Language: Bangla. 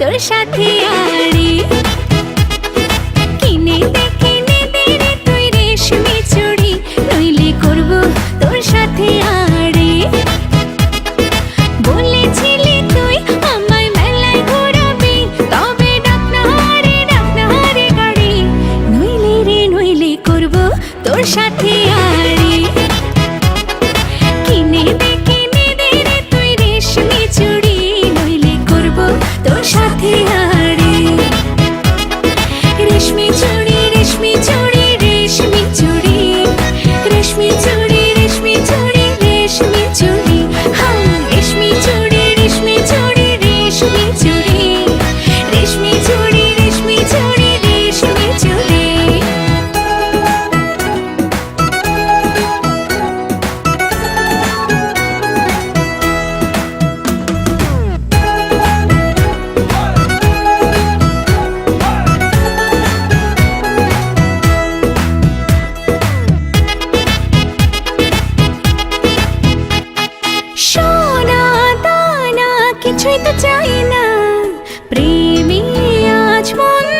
তোর সাথে আড়ি কিনে দেখে নেবে রে তুই রেশমি চুড়ি নইলে করব তোর সাথে আড়ি বলেছিলি তুই আমায় মেলায় ঘোরাবি তবে ডাক না রে গাড়ি নইলে করব তোর সাথে আড়ি কিনে দেখে নেবে রে তুই রেশমি চুড়ি নইলে করব তোর সাথে আড়ি রেশমি চুড়ি রেশমি চুড়ি রেশমি চুড়ি রেশমি চুড়ি রেশমি চুড়ি রেশমি চুড়ি হাঁ রেশমি চুড়ি রেশমি চুড়ি রেশমি চুড়ি রেশমি চুড়ি রেশমি চুড়ি রেশমি চুড়ি সোনা দানা কিছুই তো চাই না প্রেমে আজ মন